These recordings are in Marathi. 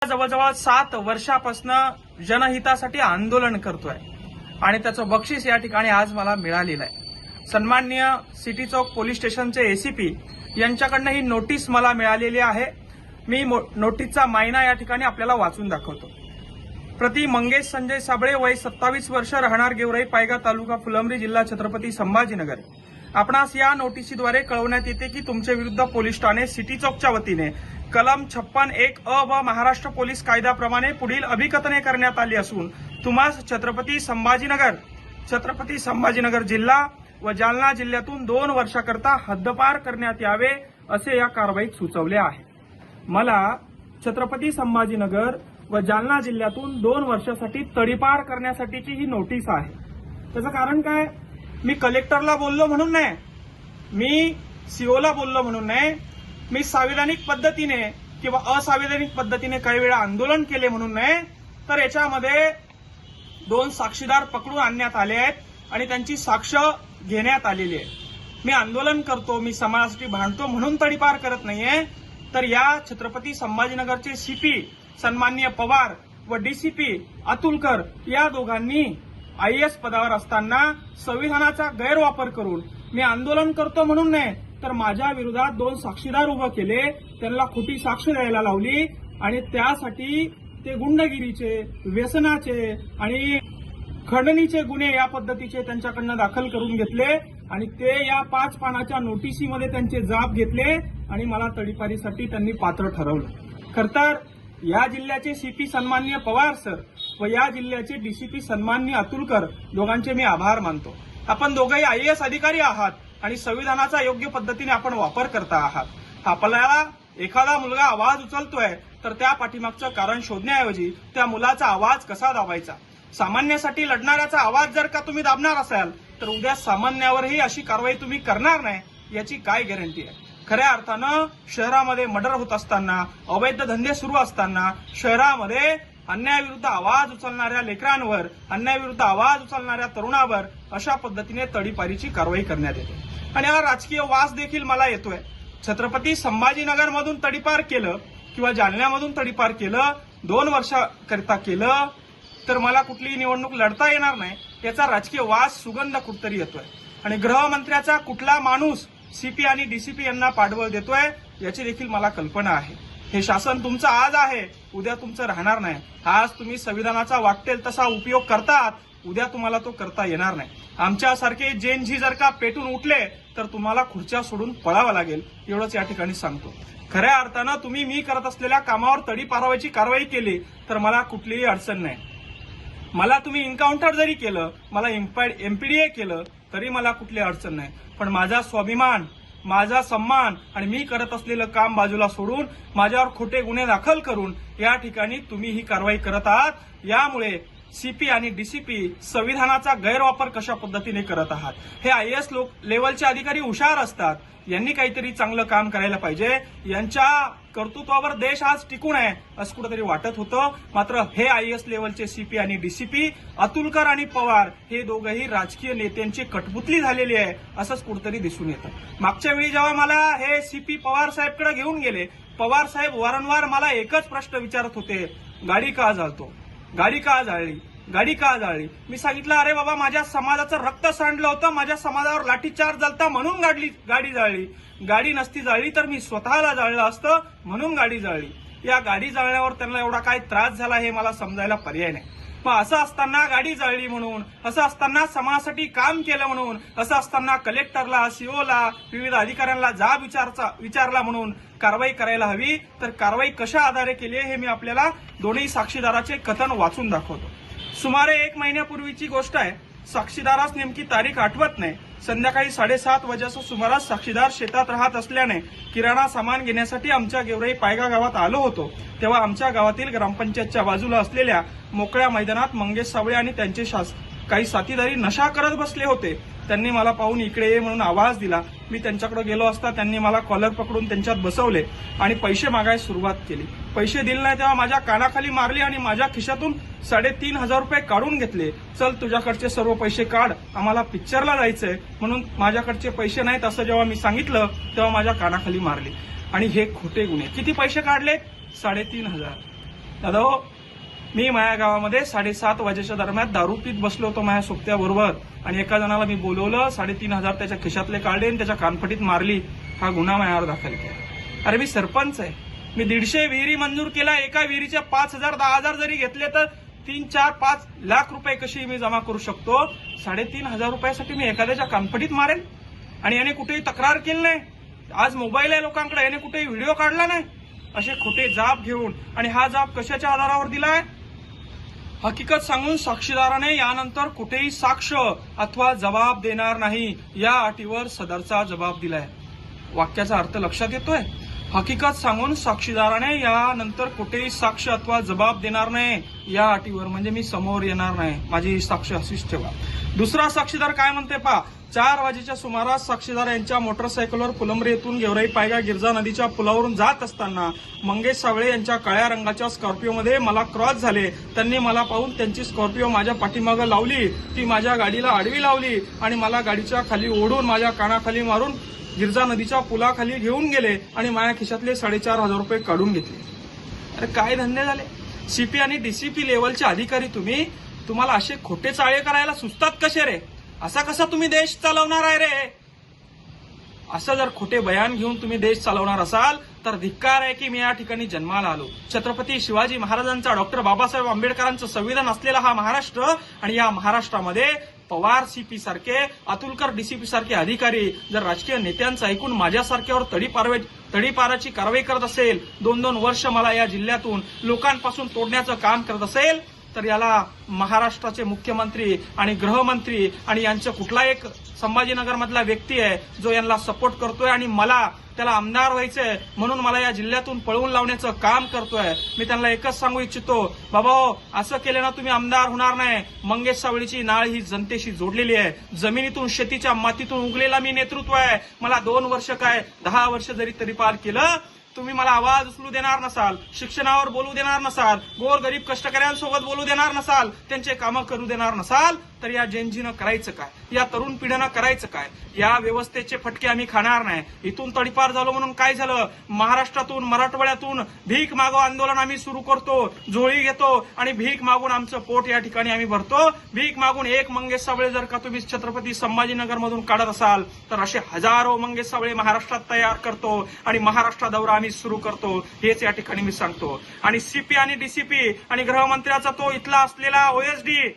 जवळजवळ 7 वर्षापासून जनहितासाठी आंदोलन करतोय आणि त्याचं बक्षीस या ठिकाणी आज मला मिळालेलं आहे। सन्माननीय सिटी चौक पोलीस स्टेशनचे एसीपी यांच्याकडनं ही नोटीस मला मिळालेली आहे। मी नोटीसचा मायना या ठिकाणी आपल्याला वाचून दाखवतो। प्रति मंगेश संजय साबळे, वय 27 वर्ष, राहणार गेवराई, पायगा, तालुका फुलंब्री, जिल्हा छत्रपती संभाजीनगर। आपणास या नोटिसीद्वारे कळवण्यात येते की तुमच्या विरुद्ध पोलीस ठाणे सिटी चौकच्या वतीने कलम 56(1)(अ) व महाराष्ट्र पोलीस कायद्याप्रमाणे पुढील अभिकथने करण्यात आली असून तुम्हास छत्रपती संभाजीनगर जिल्हा व जालना जिल्ह्यातून 2 वर्षाकरता हद्दपार करण्यात यावे असे या कारवाईत सुचवले आहे। मला छत्रपती संभाजीनगर व जालना जिल्ह्यातून 2 वर्षासाठी तडीपार करण्यासाठीची ही नोटीस आहे। त्याचं कारण काय? मी कलेक्टरला बोललो म्हणून नाही, मी सीओला बोललो म्हणून नाही, मी संविधानिक पद्धतीने किंवा असंविधानिक पद्धतीने काही वेळा आंदोलन केले म्हणून नाही, तर याच्यामध्ये 2 साक्षीदार पकडून आणण्यात आले आहेत आणि त्यांची साक्ष घेण्यात आलेली आहे। मी आंदोलन करतो, मी समाजासाठी भांडतो म्हणून तडीपार करत नाहीये, तर या छत्रपती संभाजीनगरचे सीपी सन्माननीय पवार व डीसीपी अतुलकर या दोघांनी आयएएस पदावर असताना संविधानाचा गैरवापर करून मी आंदोलन करतो म्हणून नाही, तर माझ्या विरोधात 2 साक्षीदार उभे केले, त्यांना खोटी साक्ष द्यायला लावली आणि त्यासाठी ते गुंडगिरीचे, व्यसनाचे आणि खंडणीचे गुन्हे या पद्धतीचे त्यांच्याकडनं दाखल करून घेतले आणि ते या 5 पानाच्या नोटिसीमध्ये त्यांचे जाब घेतले आणि मला तडीपारीसाठी त्यांनी पात्र ठरवलं। खरं तर या जिल्ह्याचे सीपी सन्माननीय पवार सर व या जिल्ह्याचे डीसीपी सन्माननीय अतुलकर दोघांचे मी आभार मानतो। आपण दोघंही आयएएस अधिकारी आहात आणि संविधानाचा योग्य पद्धतीने आपण वापर करता आहात। आपल्याला एखादा मुलगा आवाज उचलतोय तर त्या पाठीमागचं कारण शोधण्याऐवजी त्या मुलाचा आवाज कसा दाबायचा, सामान्यासाठी लढणाऱ्याचा आवाज जर का तुम्ही दाबणार असाल तर उद्या सामान्यावरही अशी कारवाई तुम्ही करणार नाही याची काय गॅरंटी आहे? खऱ्या अर्थानं शहरामध्ये मर्डर होत असताना, अवैध धंदे सुरू असताना शहरामध्ये अन्यायाविरुद्ध आवाज उचलणाऱ्या लेकरांवर, अन्यायाविरुद्ध आवाज उचलणाऱ्या तरुणावर अशा पद्धतीने तडीपारीची कारवाई करण्यात येते आणि याला राजकीय वास देखील मला येतोय। छत्रपती संभाजीनगरमधून तडीपार केलं किंवा जालन्यामधून तडीपार केलं, 2 वर्षाकरिता केलं, तर मला कुठलीही निवडणूक लढता येणार नाही याचा राजकीय वास, सुगंध कुठतरी येतोय आणि गृहमंत्र्याचा कुठला माणूस सीपी आणि डीसीपी यांना पाठबळ देतोय याची देखील मला कल्पना आहे। हे शासन तुमचं आज आहे, उद्या तुमचं राहणार नाही। आज तुम्ही संविधानाचा वाटेल तसा उपयोग करतात, उद्या तुम्हाला तो करता येणार नाही। आमच्यासारखे जेनजी जर का पेटून उठले तर तुम्हाला खुर्च्या सोडून पळावं लागेल, एवढंच या ठिकाणी सांगतो। खऱ्या अर्थानं तुम्ही मी करत असलेल्या कामावर तडीपारवायची कारवाई केली तर मला कुठलीही अडचण नाही। मला तुम्ही एन्काउंटर जरी केलं, मला एमपीडीए केलं तरी मला कुठली अडचण नाही, पण माझा स्वाभिमान, माझा सन्मान आणि मी करत असलेलं काम बाजूला सोडून माझ्यावर खोटे गुन्हे दाखल करून या ठिकाणी तुम्ही ही कारवाई करत आहात। यामुळे सीपी आणि डीसीपी संविधानाचा गैरवापर कशा पद्धतीने करत आहात। हे आयएएस लेवलचे अधिकारी हुशार असतात, यांनी काहीतरी चांगलं काम करायला पाहिजे। यांच्या कर्तृत्वावर देश आज टिकून आहे असं कुठेतरी वाटत होतं, मात्र हे आयएएस लेवलचे सीपी आणि डीसीपी अतुलकर आणि पवार हे दोघंही राजकीय नेत्यांची कठपुतली झालेली आहे असंच कुठेतरी दिसून येतं। मागच्या वेळी जेव्हा मला हे सीपी पवार साहेबकडे घेऊन गेले, पवार साहेब वारंवार मला एकच प्रश्न विचारत होते, गाडी का जाळतो, गाडी का जाळली, गाडी का जाळली? मी सांगितलं, अरे बाबा, माझ्या समाजाचं रक्त सांडलं होतं, माझ्या समाजावर लाठीचार्ज झालता म्हणून गाडी जाळली। गाडी नसती जाळली तर मी स्वतःला जाळलं असतं म्हणून गाडी जाळली। या गाडी जाळण्यावर त्यांना एवढा काय त्रास झाला हे मला समजायला पर्याय नाही। मग असं असताना गाडी जाळली म्हणून, असं असताना समाजासाठी काम केलं म्हणून, असं असताना कलेक्टरला, सीओला, विविध अधिकाऱ्यांना जाब विचारला म्हणून कारवाई करायला हवी, तर कारवाई कशा आधारे केली हे मी आपल्याला दोन्ही साक्षीदाराचे कथन वाचून दाखवतो। सुमारे 1 महिन्यापूर्वीची गोष्ट आहे, साक्षीदारास नेमकी तारीख आठवत नाही। संध्याकाळी 7:30 वाजेच्या सुमारास साक्षीदार शेतात राहत असल्याने किराणा सामान घेण्यासाठी आमच्या गेवराई पायगा गावात आलो होतो, तेव्हा आमच्या गावातील ग्रामपंचायतच्या बाजूला असलेल्या मोकळ्या मैदानात मंगेश साबळे आणि त्यांचे काही साथीदारी नशा करत बसले होते। त्यांनी मला पाहून इकडे ये म्हणून आवाज दिला। मी त्यांच्याकडे गेलो असता त्यांनी मला कॉलर पकडून त्यांच्यात बसवले आणि पैसे मागायला सुरुवात केली। पैसे दिले नाही तेव्हा माझ्या कानाखाली मारली आणि माझ्या खिशातून 3,500 रुपये काढून घेतले। चल, तुझ्याकडचे सर्व पैसे काढ, आम्हाला पिक्चरला जायचंय म्हणून माझ्याकडचे पैसे नाहीत असं जेव्हा मी सांगितलं तेव्हा माझ्या कानाखाली मारली आणि हे खोटे गुन्हे। किती पैसे काढले? 3,500। दादा हो, मी माझ्या गावामध्ये 7:30 वाजेच्या दरम्यान दारू पीत बसलो होतो माझ्या सोबत्याबरोबर आणि एका जणाला मी बोलवलं, 3,500 त्याच्या खिशातले काढले आणि त्याच्या कानफटीत मारली. हा गुन्हा माझ्यावर दाखल केला. अरे मी सरपंच आहे, मी 150 विहिरी मंजूर केला. एका विहिरीचे 5,000 10,000 जरी घेतले तर 3, 4, 5 लाख रुपये कशी मी जमा करू शकतो? 3,500 रुपयासाठी मी एखाद्याच्या कानफटीत मारेल? आणि याने कुठेही तक्रार केली नाही. आज मोबाईल आहे लोकांकडे, याने कुठेही व्हिडिओ काढला नाही. असे खोटे जाब घेऊन, आणि हा जाब कशाच्या आधारावर दिलाय? हकीकत सांगून साक्षीदाराने यानंतर कुठेही साक्ष अथवा जबाब देणार नाही या अटीवर सदरचा जबाब दिलाय. वाक्याचा अर्थ लक्षात येतोय? हकीकत सांगून साक्षीदाराने यानंतर कुठेही साक्ष अथवा जबाब देणार नाही या अटीवर, म्हणजे मी समोर येणार नाही, माझी साक्ष अशीच ठेवा. दुसरा साक्षीदार काय म्हणते पहा. 4 वाजेच्या सुमारास साक्षीदार यांच्या मोटरसायकलवर फुलंब्री येथून गेवराई पायगा गिरजा नदीच्या पुलावरून जात असताना मंगेश सावळे यांच्या काळ्या रंगाच्या स्कॉर्पिओमध्ये मला क्रॉस झाले. त्यांनी मला पाहून त्यांची स्कॉर्पिओ माझ्या पाठीमागं लावली, ती माझ्या गाडीला आडवी लावली आणि मला गाडीच्या खाली ओढून माझ्या कानाखाली मारून गिरजा नदीच्या पुलाखाली घेऊन गेले आणि माझ्या खिशातले 4,500 रुपये काढून घेतले. अरे काय धंदे झाले? सीपी आणि डीसीपी लेवलचे अधिकारी तुम्हाला असे खोटे चाळे करायला सुचतात कसे रे? असा कसा तुम्ही देश चालवणार आहे रे? असं जर खोटे बयान घेऊन तुम्ही देश चालवणार असाल तर धिक्कार आहे की मी या ठिकाणी जन्माला आलो. छत्रपती शिवाजी महाराजांचा, डॉक्टर बाबासाहेब आंबेडकरांचं संविधान असलेला हा महाराष्ट्र, आणि या महाराष्ट्रामध्ये पवार सीपी सारखे, अतुलकर डीसीपी सारखे अधिकारी जर राजकीय नेत्यांचं ऐकून माझ्यासारख्यावर तडीपाराची कारवाई करत असेल, 2-2 वर्ष मला या जिल्ह्यातून लोकांपासून तोडण्याचं काम करत असेल, तर याला महाराष्ट्राचे मुख्यमंत्री आणि गृहमंत्री आणि यांचं कुठला एक संभाजीनगरमधला व्यक्ती आहे जो यांना सपोर्ट करतोय आणि मला त्याला आमदार व्हायचंय म्हणून मला या जिल्ह्यातून पळवून लावण्याचं काम करतोय. मी त्यांना एकच सांगू इच्छितो, बाबा हो, असं केलं ना तुम्ही आमदार होणार नाही. मंगेश सावळीची नाळ ही जनतेशी जोडलेली आहे. जमिनीतून, शेतीच्या मातीतून उगलेला मी नेतृत्व आहे. मला 2 वर्ष काय 10 वर्ष जरी तडीपार केलं, तुम्ही मला आवाज उचलू देणार नसाल, शिक्षणावर बोलू देणार नसाल, गोरगरीब कष्टकऱ्यांसोबत बोलू देणार नसाल, त्यांचे कामं करू देणार नसाल, तर या जेनजीनं करायचं काय? या तरुण पिढीनं करायचं काय? या व्यवस्थेचे फटके आम्ही खाणार नाही. इथून तडीपार झालो म्हणून काय झालं? महाराष्ट्रातून, मराठवाड्यातून भीक मागो आंदोलन आम्ही सुरू करतो, झोळी घेतो आणि भीक मागून आमचं पोट या ठिकाणी आम्ही भरतो. भीक मागून एक मंगेश सावळे जर का तुम्ही छत्रपती संभाजीनगरमधून काढत असाल तर असे हजारो मंगेश सावळे महाराष्ट्रात तयार करतो आणि महाराष्ट्र दौरा आम्ही सुरू करतो, हेच या ठिकाणी मी सांगतो. आणि सीपी आणि डीसीपी आणि गृहमंत्र्याचा तो इथला असलेला ओएसडी,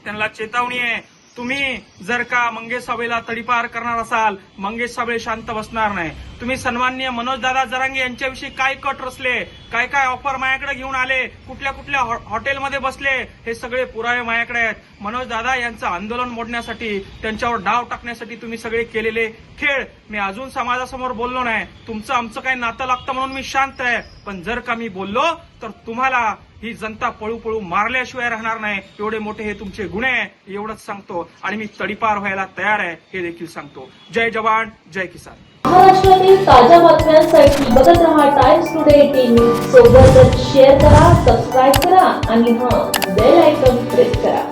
त्यांना चेतावणी आहे, तुम्ही जर का मंगेश सावळेला तडीपार करणार असाल, मंगेश सावळे शांत बसणार नाही. तुम्ही सन्माननीय मनोजदादा जरांगे यांच्याविषयी काय कट रचले, काय काय ऑफर माझ्याकडे घेऊन आले, कुठल्या कुठल्या हॉटेलमध्ये बसले, हे सगळे पुरावे माझ्याकडे आहेत. मनोजदादा यांचं आंदोलन मोडण्यासाठी, त्यांच्यावर डाव टाकण्यासाठी तुम्ही सगळे केलेले खेळ मी अजून समाजासमोर बोललो नाही. तुमचं आमचं काही नातं लागतं म्हणून मी शांत आहे, पण जर का मी बोललो तर तुम्हाला ही जनता पळू पळू मारल्याशिवाय राहणार नाही. एवढे मोठे हे तुमचे गुन्हे आहे, एवढंच सांगतो. आणि मी तडीपार व्हायला तयार आहे हे देखील सांगतो. जय जवान, जय किसान. महाराष्ट्रातील ताज्या बातम्यांसाठी बघत रहा टाइम्स टुडे 18 सोबतच शेअर करा, सबस्क्राईब करा आणि बेल आयकॉन प्रेस करा.